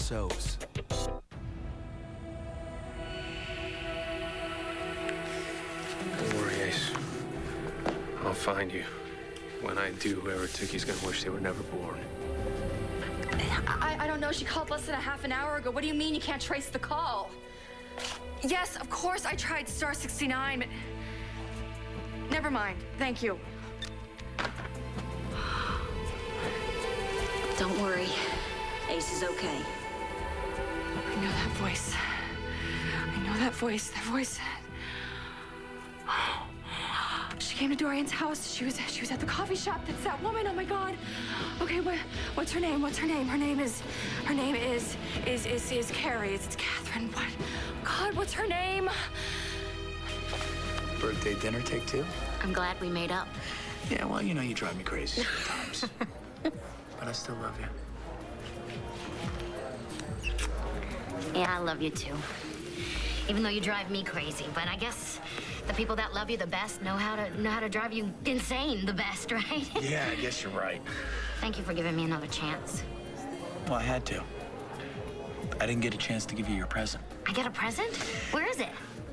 sows. Don't worry, Ace. I'll find you. When I do, whoever took you's gonna wish they were never born. I don't know. She called less than a half an hour ago. What do you mean you can't trace the call? Yes, of course I tried star 69, but... Never mind. Thank you. Don't worry. Ace is okay. I know that voice. I know that voice. That voice. She came to Dorian's house. She was at the coffee shop. That's that woman. Oh my God. Okay, what's her name? What's her name? Her name is Carrie. It's Catherine. What? God, what's her name? Birthday dinner take two? I'm glad we made up. Yeah, well, you know you drive me crazy sometimes. But I still love you. Yeah, I love you too. Even though you drive me crazy, but I guess the people that love you the best know how to drive you insane the best, right? Yeah, I guess you're right. Thank you for giving me another chance. Well, I had to. I didn't get a chance to give you your present. I get a present? Where is it?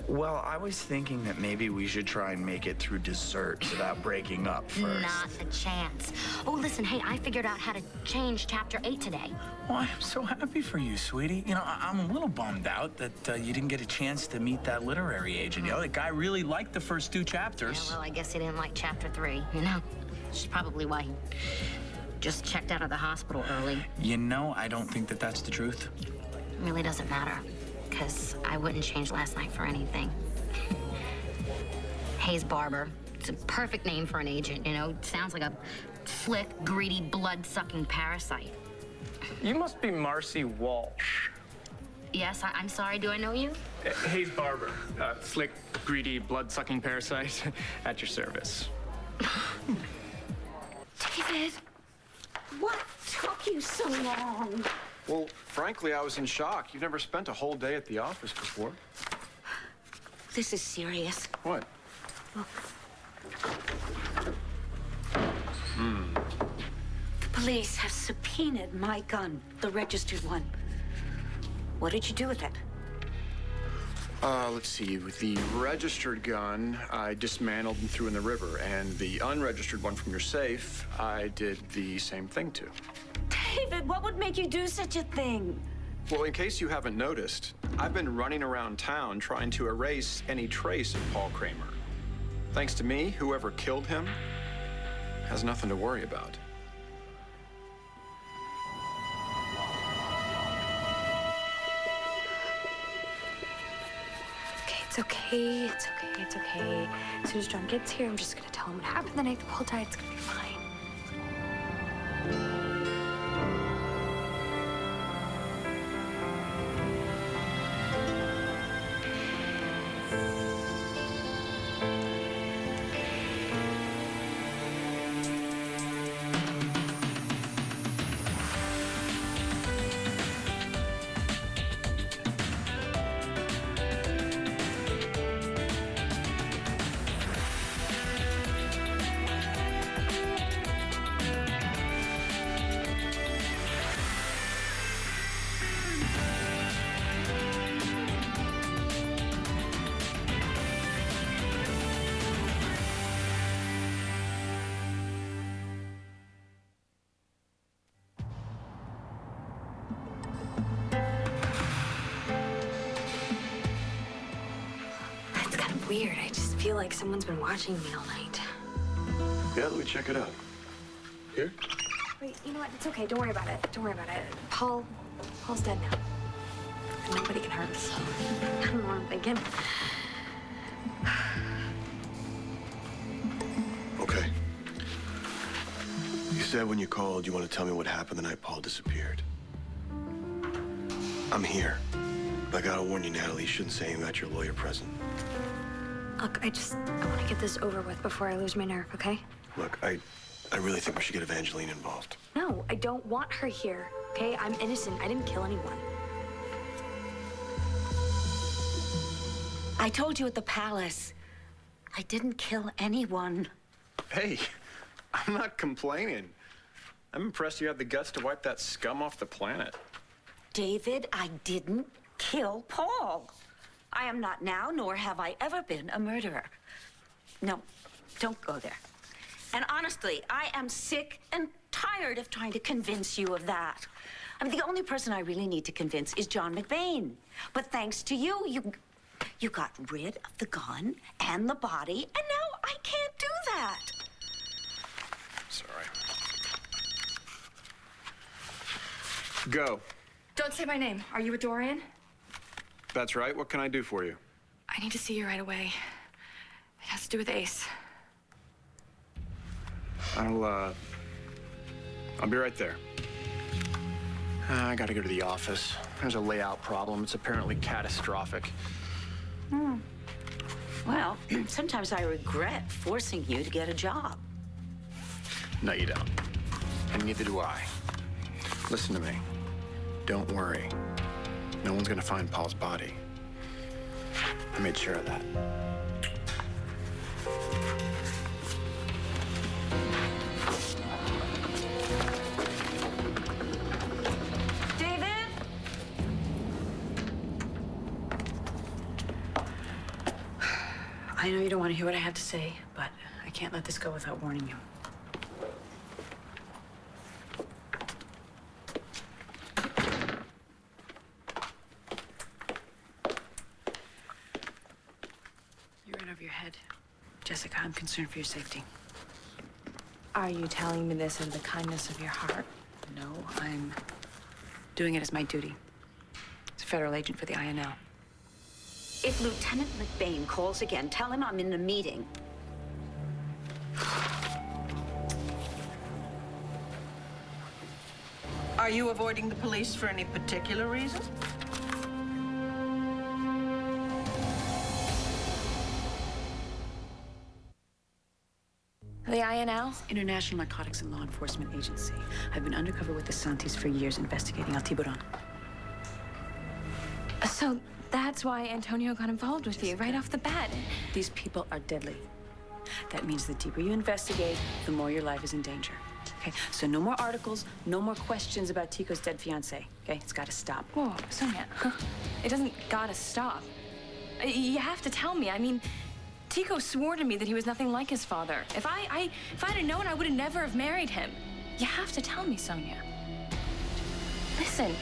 Well, I was thinking that maybe we should try and make it through dessert without breaking up first. Not a chance. Oh, listen, hey, I figured out how to change chapter 8 today. Well, I'm so happy for you, sweetie. You know, I'm a little bummed out that you didn't get a chance to meet that literary agent. You know, the guy really liked the first 2 chapters. Yeah, well, I guess he didn't like chapter 3, you know? Which is probably why he just checked out of the hospital early. You know, I don't think that that's the truth. It really doesn't matter, because I wouldn't change last night for anything. Hayes Barber. It's a perfect name for an agent, you know? It sounds like a slick, greedy, blood-sucking parasite. You must be Marcy Walsh. Yes, I'm sorry. Do I know you? Hayes Barber. Slick, greedy, blood-sucking parasite at your service. David, What took you so long? Well, frankly, I was in shock. You've never spent a whole day at the office before. This is serious. What? Look. The police have subpoenaed my gun, the registered one. What did you do with it? Let's see. With the registered gun, I dismantled and threw in the river. And the unregistered one from your safe, I did the same thing to. David, what would make you do such a thing? Well, in case you haven't noticed, I've been running around town trying to erase any trace of Paul Kramer. Thanks to me, whoever killed him has nothing to worry about. okay, it's okay. It's okay. It's okay. As soon as John gets here, I'm just gonna tell him what happened the night the Paul died. It's gonna be fine. Weird. I just feel like someone's been watching me all night. Yeah, let me check it out. Here? Wait, you know what? It's okay. Don't worry about it. Don't worry about it. Paul's dead now. And nobody can hurt us, so I don't know what I'm thinking. Okay. You said when you called you want to tell me what happened the night Paul disappeared. I'm here. But I gotta warn you, Natalie, you shouldn't say anything about your lawyer present. Look, I want to get this over with before I lose my nerve, okay? Look, I really think we should get Evangeline involved. No, I don't want her here, okay? I'm innocent. I didn't kill anyone. I told you at the palace. I didn't kill anyone. Hey, I'm not complaining. I'm impressed you had the guts to wipe that scum off the planet. David, I didn't kill Paul. I am not now, nor have I ever been a murderer. No, don't go there. And honestly, I am sick and tired of trying to convince you of that. I mean, the only person I really need to convince is John McBain. But thanks to you, you got rid of the gun and the body, and now I can't do that. Sorry. Go. Don't say my name. Are you with Dorian? That's right. What can I do for you? I need to see you right away. It has to do with Ace. I'll be right there. I gotta go to the office. There's a layout problem. It's apparently catastrophic. Well, sometimes I regret forcing you to get a job. No, you don't. And neither do I. Listen to me. Don't worry. No one's gonna find Paul's body. I made sure of that. David? I know you don't want to hear what I have to say, but I can't let this go without warning you. You're in over your head. Jessica, I'm concerned for your safety. Are you telling me this in the kindness of your heart? No, I'm doing it as my duty. As a federal agent for the INL. If Lieutenant McBain calls again, tell him I'm in a meeting. Are you avoiding the police for any particular reason? The INL? International Narcotics and Law Enforcement Agency. I've been undercover with the Santis for years investigating El Tiburon. So that's why Antonio got involved with you right off the bat. These people are deadly. That means the deeper you investigate, the more your life is in danger. Okay, so no more articles, no more questions about Tico's dead fiancé. Okay, it's got to stop. Whoa, Sonia, it doesn't gotta stop. You have to tell me. I mean, Tico swore to me that he was nothing like his father. If I'd have known, I would have never have married him. You have to tell me, Sonia. Listen,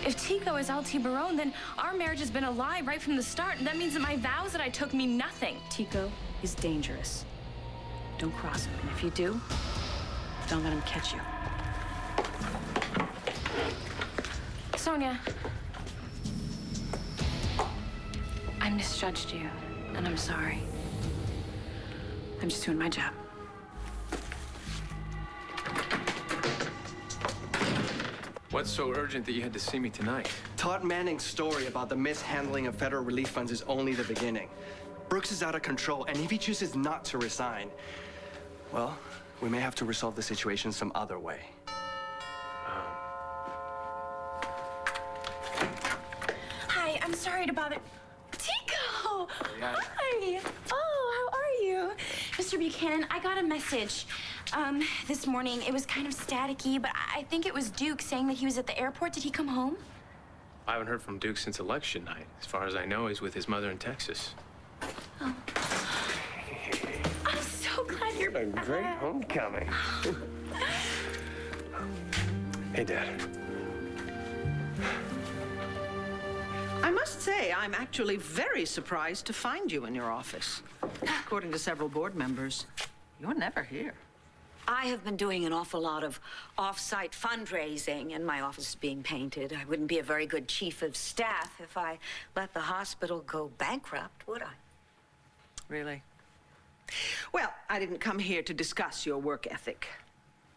if Tico is El Tiburon, then our marriage has been a lie right from the start. And that means that my vows that I took mean nothing. Tico is dangerous. Don't cross him. And if you do, don't let him catch you. Sonia, I misjudged you, and I'm sorry. I'm just doing my job. What's so urgent that you had to see me tonight? Todd Manning's story about the mishandling of federal relief funds is only the beginning. Brooks is out of control, and if he chooses not to resign, well, we may have to resolve the situation some other way. Hi, I'm sorry to bother. Tico! Yeah. Hi! Oh, how are you? Mr. Buchanan, I got a message this morning. It was kind of staticky, but I think it was Duke saying that he was at the airport. Did he come home? I haven't heard from Duke since election night. As far as I know, he's with his mother in Texas. Oh. I'm so glad you're A great homecoming. Hey, Dad. I must say, I'm actually very surprised to find you in your office. According to several board members, you're never here. I have been doing an awful lot of off-site fundraising, and my office is being painted. I wouldn't be a very good chief of staff if I let the hospital go bankrupt, would I? Really? Well, I didn't come here to discuss your work ethic.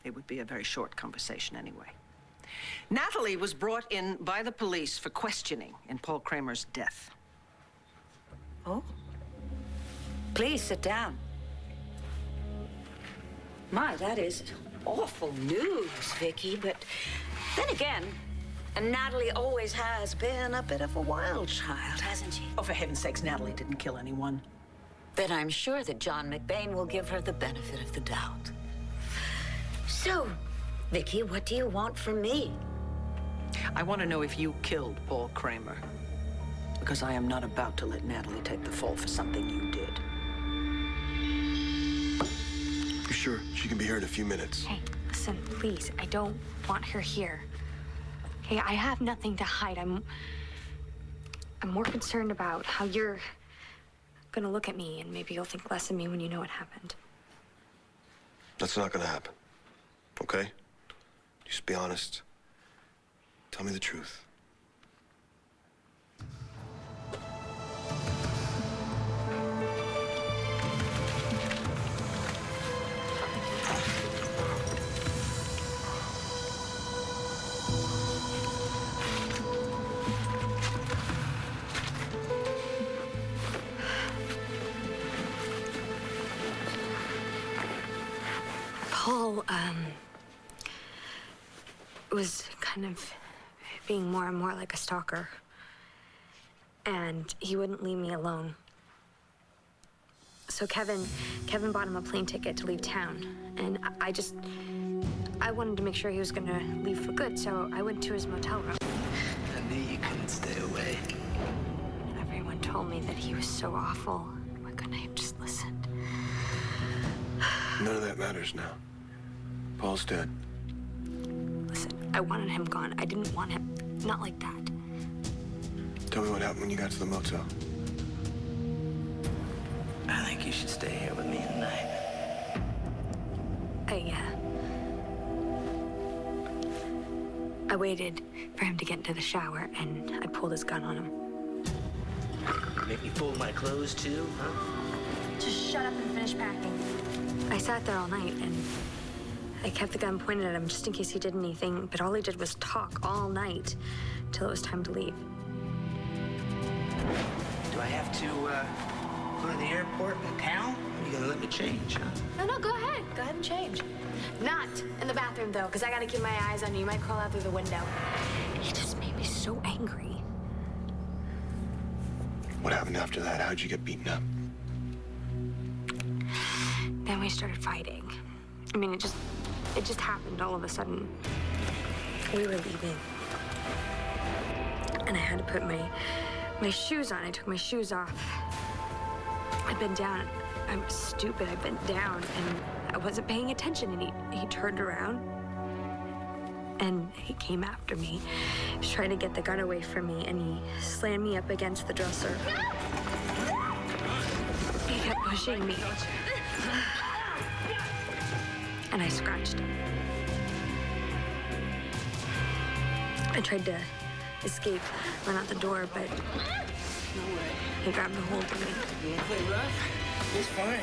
It would be a very short conversation anyway. Natalie was brought in by the police for questioning in Paul Kramer's death. Oh? Please sit down. My, that is awful news, Vicky, but then again, Natalie always has been a bit of a wild child, hasn't she? Oh, for heaven's sakes, Natalie didn't kill anyone. Then I'm sure that John McBain will give her the benefit of the doubt. So, Vicky, what do you want from me? I want to know if you killed Paul Kramer. Because I am not about to let Natalie take the fall for something you did. You sure? She can be here in a few minutes. Hey, listen, please. I don't want her here. Hey, I have nothing to hide. I'm more concerned about how you're gonna look at me, and maybe you'll think less of me when you know what happened. That's not gonna happen. Okay? Just be honest. Tell me the truth. Paul, was kind of being more and more like a stalker. And he wouldn't leave me alone. So Kevin bought him a plane ticket to leave town. And I wanted to make sure he was gonna leave for good, so I went to his motel room. I knew you couldn't stay away. Everyone told me that he was so awful. Why couldn't I have just listened? None of that matters now. Paul's dead. Listen, I wanted him gone. I didn't want him. Not like that. Tell me what happened when you got to the motel. I think you should stay here with me tonight. I waited for him to get into the shower, and I pulled his gun on him. Make me fold my clothes too, huh? Just shut up and finish packing. I sat there all night, and I kept the gun pointed at him just in case he did anything, but all he did was talk all night till it was time to leave. Do I have to go to the airport in town? Are you gonna let me change, huh? No, go ahead. Go ahead and change. Not in the bathroom, though, because I gotta keep my eyes on you. You might crawl out through the window. He just made me so angry. What happened after that? How'd you get beaten up? Then we started fighting. I mean, it just happened all of a sudden. We were leaving. And I had to put my shoes on. I took my shoes off. I'd been down. I'm stupid. I bent down, and I wasn't paying attention, and he turned around, and he came after me. He was trying to get the gun away from me, and he slammed me up against the dresser. He kept pushing me. And I scratched him. I tried to escape, run out the door, but No way. he grabbed a hold of me. You wanna play rough? It's fine.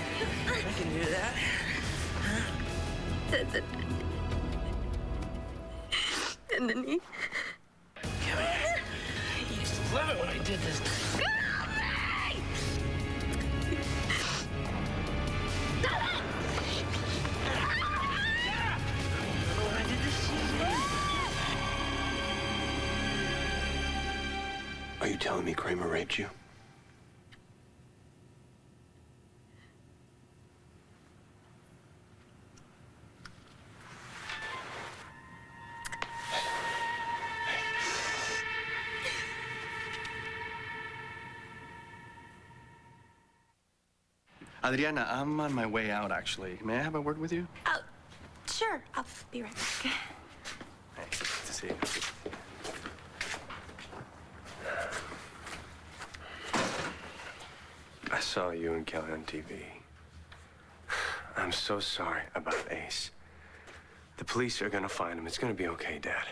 I can do that. And then he... Come here. You used to love it when I did this. Are you telling me Kramer raped you? Adriana, I'm on my way out, actually. May I have a word with you? Oh, sure. I'll be right back. Hey, good to see you. I saw you and Kelly on TV. I'm so sorry about Ace. The police are gonna find him. It's gonna be okay, Dad.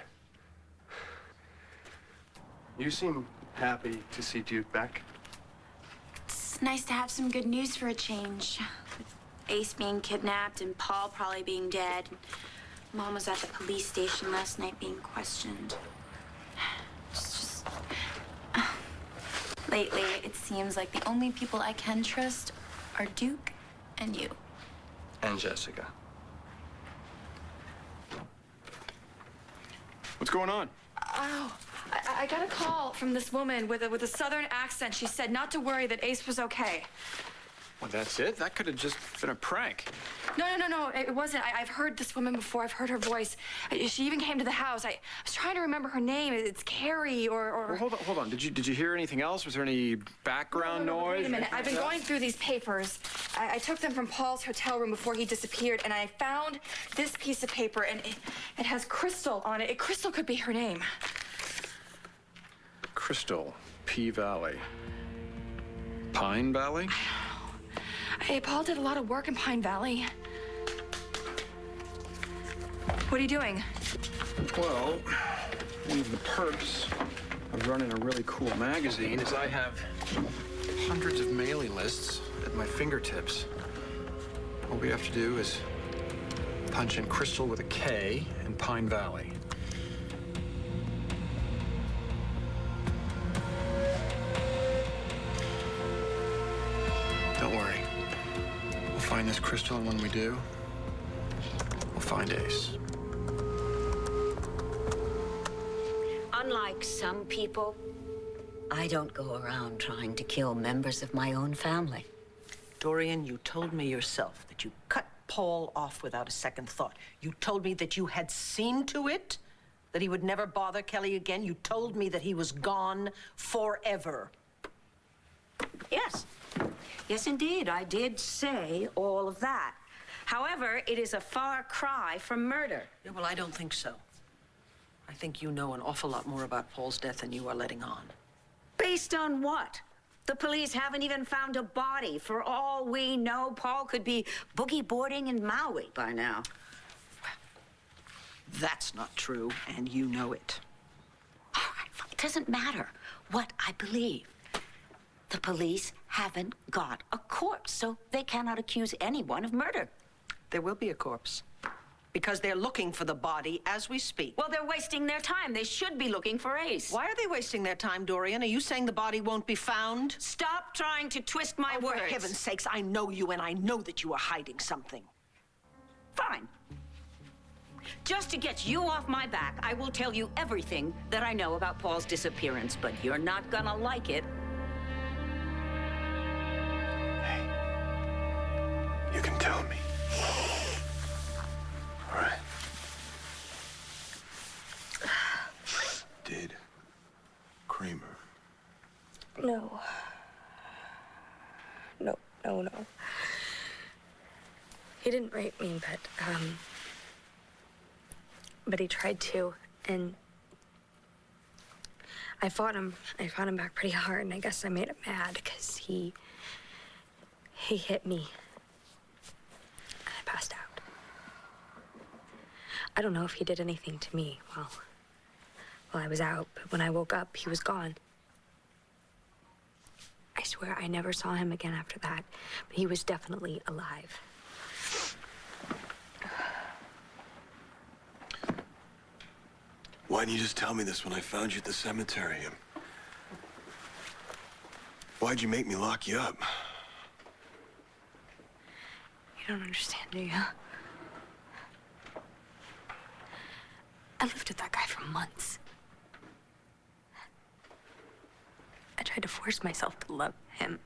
You seem happy to see Duke back. It's nice to have some good news for a change. With Ace being kidnapped and Paul probably being dead. Mom was at the police station last night being questioned. It's just... Lately, it seems like the only people I can trust are Duke and you. And Jessica. What's going on? Oh, I got a call from this woman with a southern accent. She said not to worry, that Ace was okay. Well, that's it? That could have just been a prank. No, it wasn't. I've heard this woman before. I've heard her voice. She even came to the house. I was trying to remember her name. It's Carrie or... Well, hold on. Did you hear anything else? Was there any background noise? Wait a minute. I've been going through these papers. I took them from Paul's hotel room before he disappeared, and I found this piece of paper, and it has Crystal on it. Crystal could be her name. Crystal, P Valley. Pine Valley? Hey, Paul did a lot of work in Pine Valley. What are you doing? Well, one of the perks of running a really cool magazine is I have hundreds of mailing lists at my fingertips. All we have to do is punch in Crystal with a K and Pine Valley. Don't worry. We'll find this Crystal, and when we do, we'll find Ace. Unlike some people, I don't go around trying to kill members of my own family. Dorian, you told me yourself that you cut Paul off without a second thought. You told me that you had seen to it, that he would never bother Kelly again. You told me that he was gone forever. Yes. Yes, indeed, I did say all of that. However, it is a far cry from murder. Yeah, well, I don't think so. I think you know an awful lot more about Paul's death than you are letting on. Based on what? The police haven't even found a body. For all we know, Paul could be boogie boarding in Maui by now. That's not true, and you know it. All right, fine. It doesn't matter what I believe. The police haven't got a corpse, so they cannot accuse anyone of murder. There will be a corpse. Because they're looking for the body as we speak. Well, they're wasting their time. They should be looking for Ace. Why are they wasting their time, Dorian? Are you saying the body won't be found? Stop trying to twist my words. For heaven's sakes, I know you, and I know that you are hiding something. Fine. Just to get you off my back, I will tell you everything that I know about Paul's disappearance, but you're not gonna like it. You can tell me. All right. Did Kramer? No. No. He didn't rape me, but he tried to, and I fought him. I fought him back pretty hard, and I guess I made him mad because he hit me. And I passed out. I don't know if he did anything to me while I was out, but when I woke up, he was gone. I swear I never saw him again after that, but he was definitely alive. Why didn't you just tell me this when I found you at the cemetery? Why'd you make me lock you up? You don't understand, do you? I lived with that guy for months. I tried to force myself to love him.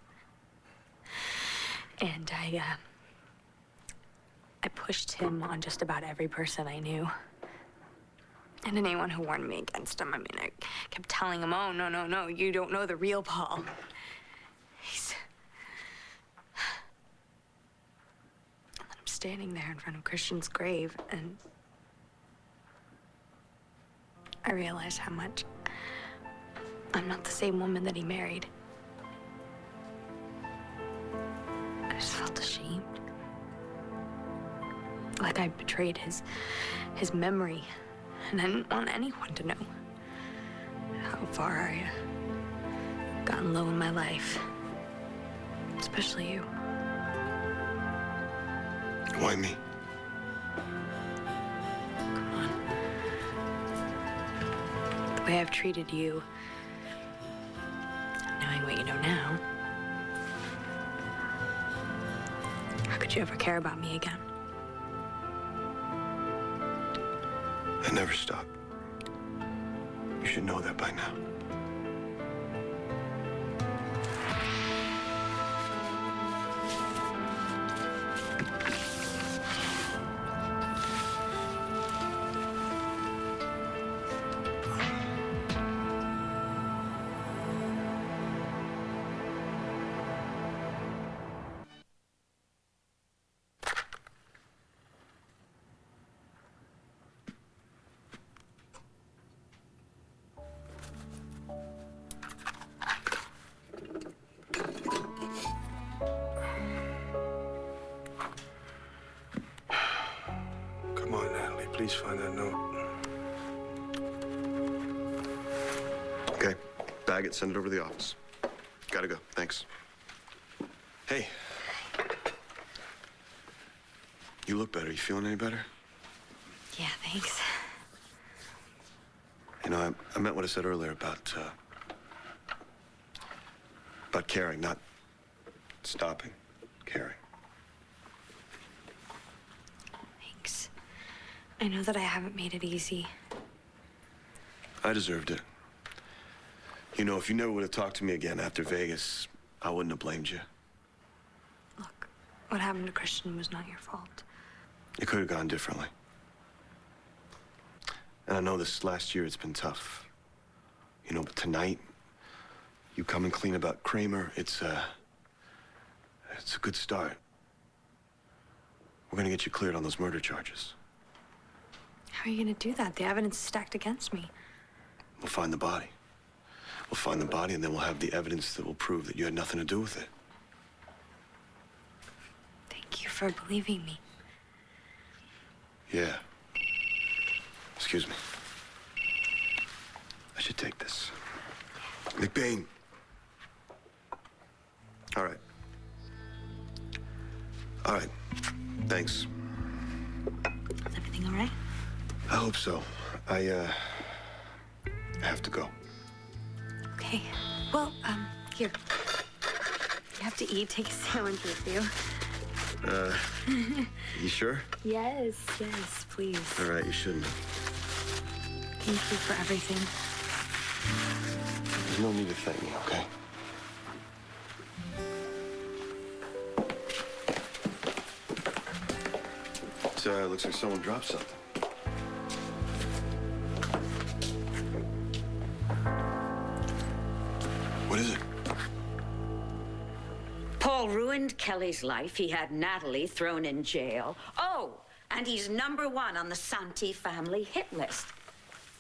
And I pushed him on just about every person I knew. And anyone who warned me against him, I mean, I kept telling him, oh, no, you don't know the real Paul. And then I'm standing there in front of Christian's grave, and I realized how much I'm not the same woman that he married. I just felt ashamed. Like I betrayed his memory. And I didn't want anyone to know how far I had gotten low in my life. Especially you. Why me? Come on. The way I've treated you, knowing what you know now, how could you ever care about me again? I never stop. You should know that by now. police find that note. Okay, bag it, send it over to the office. Gotta go, thanks. Hey. You look better. You feeling any better? Yeah, thanks. You know, I meant what I said earlier about caring, not stopping caring. Thanks. I know that I haven't made it easy. I deserved it. You know, if you never would have talked to me again after Vegas, I wouldn't have blamed you. Look, what happened to Christian was not your fault. It could have gone differently. And I know this last year it's been tough. You know, but tonight, you coming clean about Kramer, it's a good start. We're gonna get you cleared on those murder charges. How are you gonna do that? The evidence is stacked against me. We'll find the body. We'll find the body, and then we'll have the evidence that will prove that you had nothing to do with it. Thank you for believing me. Yeah. Excuse me. I should take this. McBain. All right. All right. Thanks. Is everything all right? I hope so. I have to go. Okay. Well, here. You have to eat. Take a sandwich with you. You sure? Yes, please. All right, you shouldn't. Thank you for everything. There's no need to thank me, okay? So, looks like someone dropped something. What is it? Paul ruined Kelly's life. He had Natalie thrown in jail. Oh, and he's #1 on the Santi family hit list.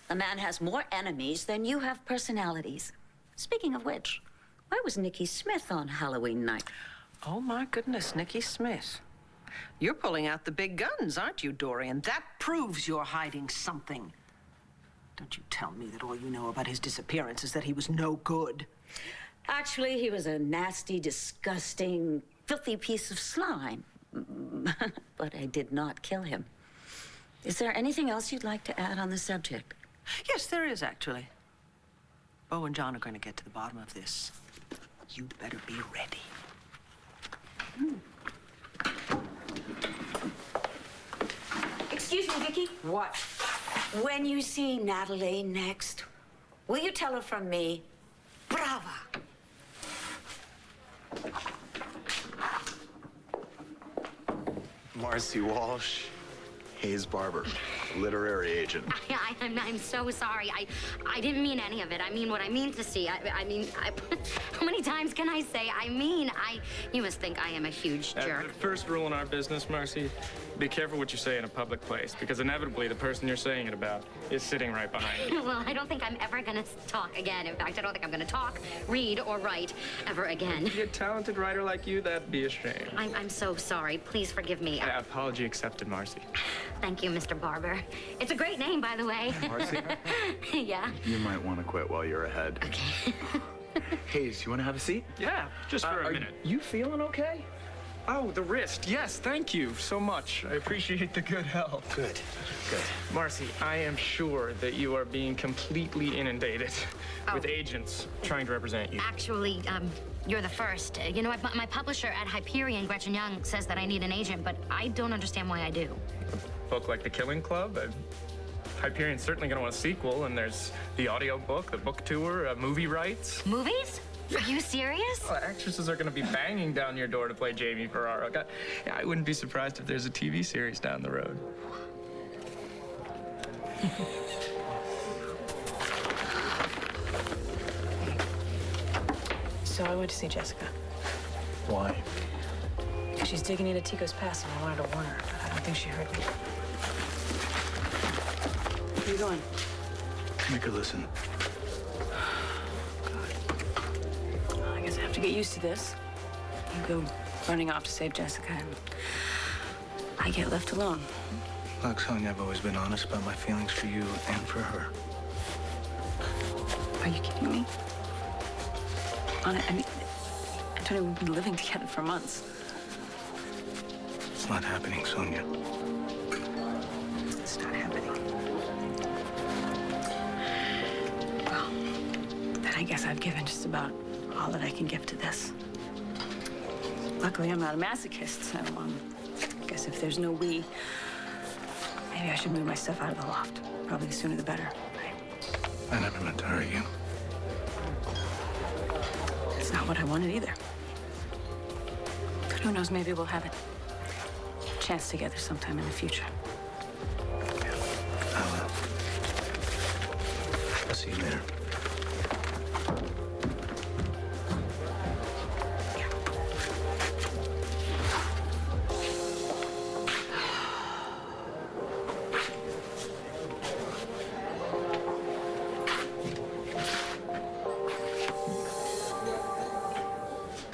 The man has more enemies than you have personalities. Speaking of which, where was Nikki Smith on Halloween night? Oh, my goodness, Nikki Smith. You're pulling out the big guns, aren't you, Dorian? That proves you're hiding something. Don't you tell me that all you know about his disappearance is that he was no good. Actually, he was a nasty, disgusting, filthy piece of slime. But I did not kill him. Is there anything else you'd like to add on the subject? Yes, there is, actually. Bo and John are going to get to the bottom of this. You better be ready. Excuse me, Vicky. What? When you see Natalie next, will you tell her from me, brava? Marcy Walsh, Hayes Barber, literary agent. I'm so sorry. I didn't mean any of it. I mean what I mean to see. I mean, how many times can I say you must think I am a huge jerk. The first rule in our business, Marcy, be careful what you say in a public place, because inevitably the person you're saying it about is sitting right behind you. Well, I don't think I'm ever gonna talk again. In fact, I don't think I'm gonna talk, read, or write ever again. To be a talented writer like you, that'd be a shame. I'm so sorry. Please forgive me. Apology accepted, Marcy. Thank you, Mr. Barber. It's a great name, by the way. Marcy? Yeah? You might want to quit while you're ahead. Okay. Hayes, you want to have a seat? Yeah, just for a minute. You feeling okay? Oh, the wrist. Yes, thank you so much. I appreciate the good help. Good. Marcy, I am sure that you are being completely inundated with agents trying to represent you. Actually, you're the first. You know, my publisher at Hyperion, Gretchen Young, says that I need an agent, but I don't understand why I do. A book like The Killing Club? Hyperion's certainly going to want a sequel, and there's the audio book, the book tour, movie rights. Movies? Are you serious? Well, actresses are going to be banging down your door to play Jamie Ferraro. I wouldn't be surprised if there's a TV series down the road. So I went to see Jessica. Why? She's digging into Tico's past, and I wanted to warn her, but I don't think she heard me. Where are you going? Make her listen. Well, I guess I have to get used to this. You go running off to save Jessica, and I get left alone. Look, Sonia, I've always been honest about my feelings for you and for her. Are you kidding me? I mean, Antonio, we've been living together for months. It's not happening, Sonia. It's not happening. Well, then I guess I've given just about all that I can give to this. Luckily, I'm not a masochist, so I guess if there's no we, maybe I should move my stuff out of the loft. Probably the sooner the better, right? I never meant to hurt you. It's not what I wanted either. But who knows, maybe we'll have a chance together sometime in the future. I'll see you later.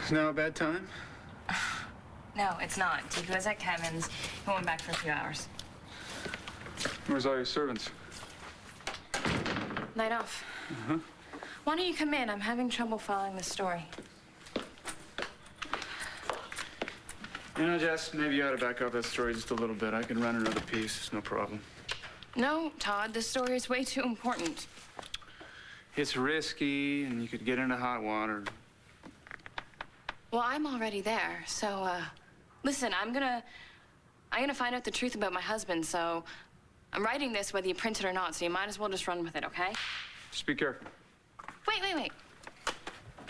Is now a bad time? No, it's not. Tico's at Kevin's. He went back for a few hours. Where's all your servants? Night off. Why don't you come in? I'm having trouble following the story. You know, Jess, maybe you ought to back up that story just a little bit. I can run another piece. It's no problem. No, Todd, this story is way too important. It's risky, and you could get into hot water. Well, I'm already there, so, listen, I'm gonna find out the truth about my husband, so I'm writing this whether you print it or not, so you might as well just run with it, okay? Just be careful. Wait.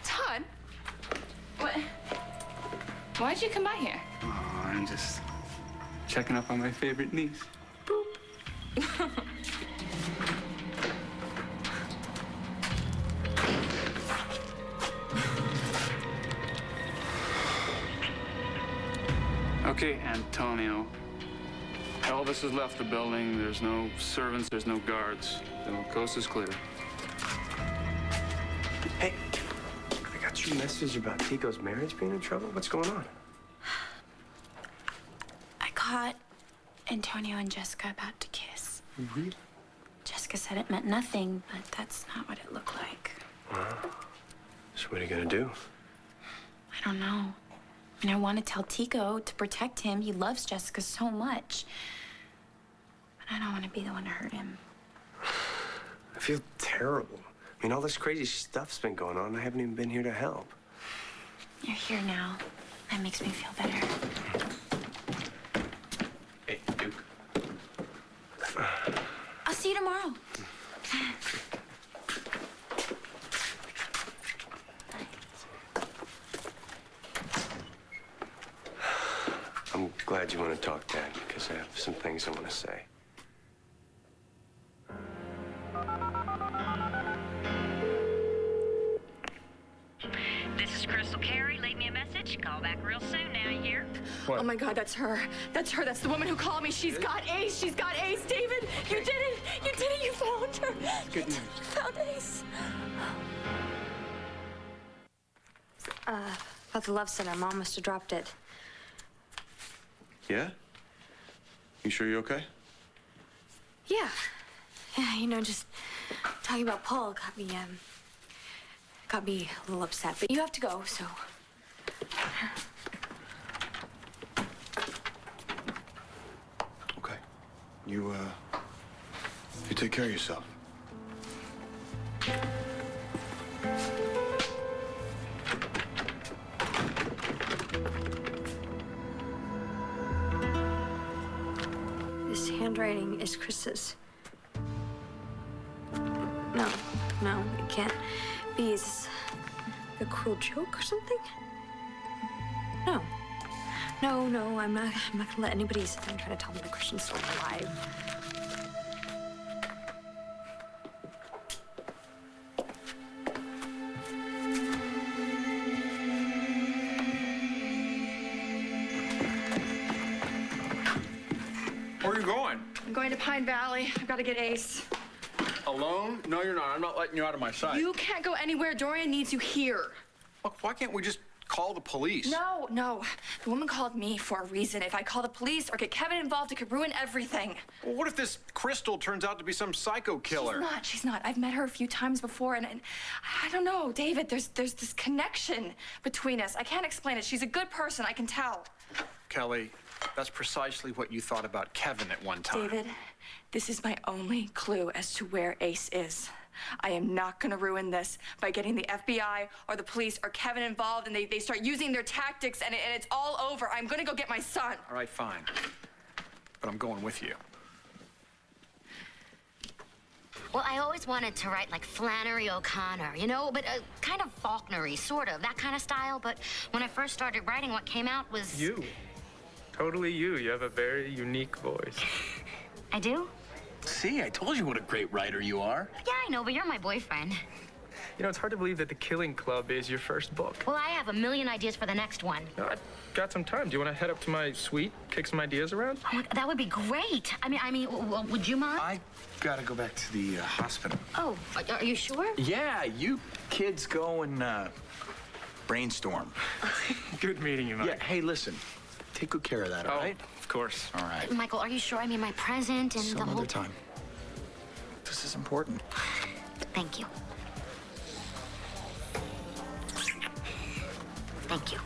Todd? What? Why'd you come by here? Oh, I'm just checking up on my favorite niece. Boop. Okay, Antonio. Elvis has left the building. There's no servants, there's no guards. The coast is clear. Hey, I got your message about Tico's marriage being in trouble. What's going on? I caught Antonio and Jessica about to kiss. Really? Jessica said it meant nothing, but that's not what it looked like. So what are you gonna do? I don't know. I mean, I want to tell Tico to protect him. He loves Jessica so much. But I don't want to be the one to hurt him. I feel terrible. I mean, all this crazy stuff's been going on. I haven't even been here to help. You're here now. That makes me feel better. Hey, Duke. I'll see you tomorrow. I'm glad you want to talk, Dad, because I have some things I want to say. This is Crystal Carey. Leave me a message. Call back real soon now, you hear? What? Oh, my God, that's her. That's her. That's the woman who called me. She's got Ace. She's got Ace, David. You did it. You did it. You found her. Good news. You found Ace. About the love center. Mom must have dropped it. Yeah? You sure you're okay? Yeah. Yeah, you know, just talking about Paul got me a little upset. But you have to go, so. Okay. You take care of yourself. This handwriting is Chris's. No, it can't be. Is this a cruel joke or something? No, I'm not gonna let anybody sit there and try to tell me the Christian story alive. Where are you going? I'm going to Pine Valley. I've got to get Ace. Alone? No, you're not. I'm not letting you out of my sight. You can't go anywhere. Dorian needs you here. Look, why can't we just call the police. No, no. The woman called me for a reason. If I call the police or get Kevin involved, it could ruin everything. Well, what if this Crystal turns out to be some psycho killer? She's not. I've met her a few times before, and I don't know, David, there's this connection between us. I can't explain it. She's a good person, I can tell. Kelly, that's precisely what you thought about Kevin at one time. David, this is my only clue as to where Ace is. I am not gonna ruin this by getting the FBI or the police or Kevin involved and they start using their tactics and it's all over. I'm gonna go get my son. All right, fine. But I'm going with you. Well, I always wanted to write like Flannery O'Connor, you know, but kind of Faulkner-y, sort of, that kind of style. But when I first started writing, what came out was... You. Totally you. You have a very unique voice. I do? See, I told you what a great writer you are. Yeah, I know, but you're my boyfriend. You know, it's hard to believe that The Killing Club is your first book. Well, I have a million ideas for the next one. No, I've got some time. Do you want to head up to my suite, kick some ideas around? Oh, that would be great. I mean, would you mind? I gotta go back to the hospital. Oh, are you sure? Yeah, you kids go and brainstorm. Good meeting you, Mike. Yeah, hey, listen. Take good care of that, all right? Of course. All right. Michael, are you sure? I mean, my present and Some the whole... other time. This is important. Thank you. Thank you.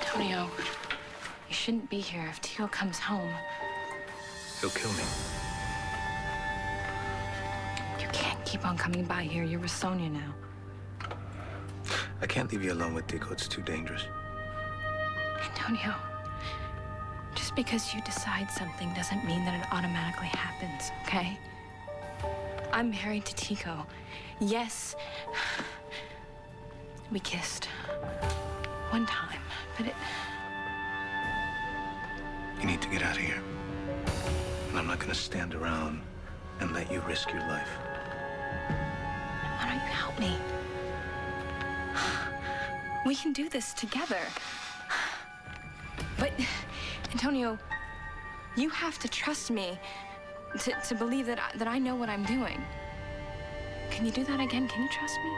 Antonio, you shouldn't be here if Tio comes home. He'll kill me. You can't keep on coming by here. You're with Sonia now. I can't leave you alone with Tico. It's too dangerous. Antonio, just because you decide something doesn't mean that it automatically happens, okay? I'm married to Tico. Yes, we kissed one time, but it... You need to get out of here. And I'm not gonna stand around and let you risk your life. Why don't you help me? We can do this together. But, Antonio, you have to trust me to believe that I know what I'm doing. Can you do that again? Can you trust me?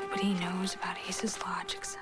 Nobody knows about Ace's Lodge except...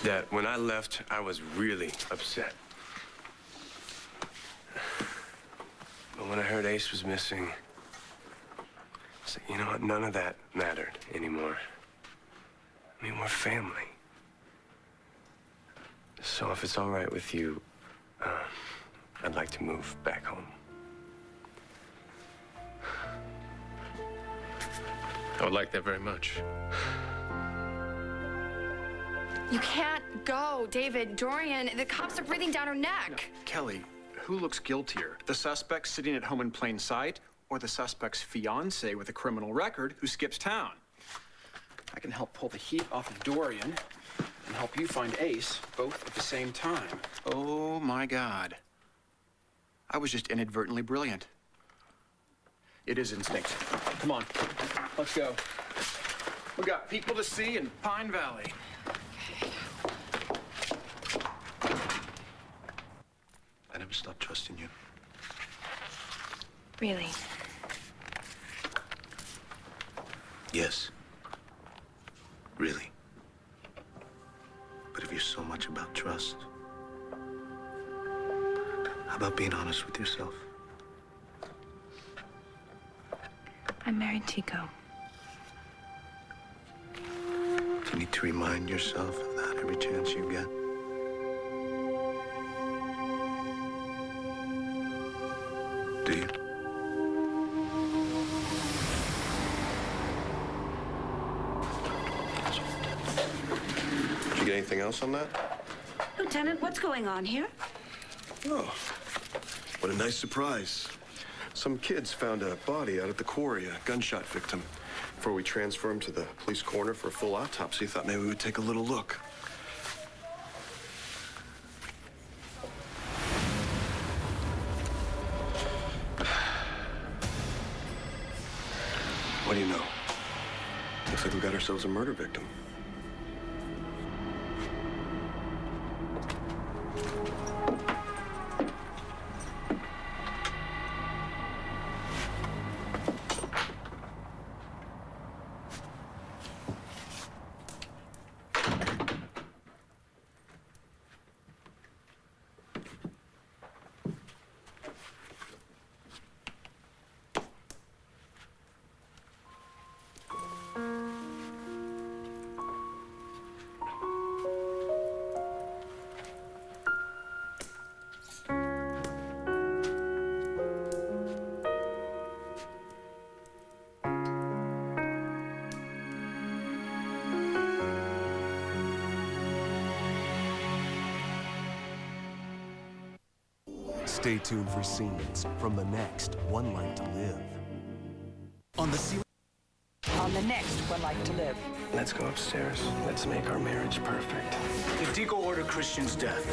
Dad, when I left, I was really upset. But when I heard Ace was missing, I said, you know what? None of that mattered anymore. I mean, we're family. So if it's all right with you, I'd like to move back home. I would like that very much. You can't go, David. Dorian, the cops are breathing down her neck. Kelly, who looks guiltier? The suspect sitting at home in plain sight, or the suspect's fiance with a criminal record who skips town? I can help pull the heat off of Dorian and help you find Ace, both at the same time. Oh, my God. I was just inadvertently brilliant. It is instinct. Come on, let's go. We got people to see in Pine Valley. I never stopped trusting you. Really? Yes. Really. you so much about trust. How about being honest with yourself? I married Tico. Do you need to remind yourself of that every chance you get? Do you? Did you get anything else on that? Lieutenant, what's going on here? Oh, what a nice surprise. Some kids found a body out at the quarry, a gunshot victim. Before we transfer him to the police coroner for a full autopsy, thought maybe we would take a little look. What do you know? Looks like we got ourselves a murder victim. Stay tuned for scenes from the next One Life to Live. On the next One Life to Live. Let's go upstairs. Let's make our marriage perfect. Did Tico order Christian's death?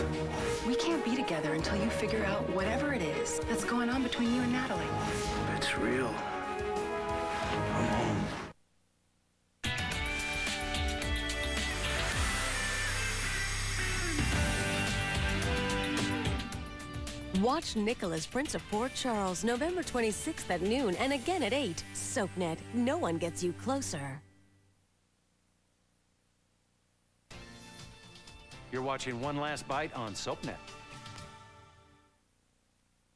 We can't be together until you figure out whatever it is that's going on between you and Natalie. It's real. I'm home. Watch Nicholas, Prince of Port Charles, November 26th at noon and again at 8. SoapNet, no one gets you closer. You're watching One Last Bite on SoapNet.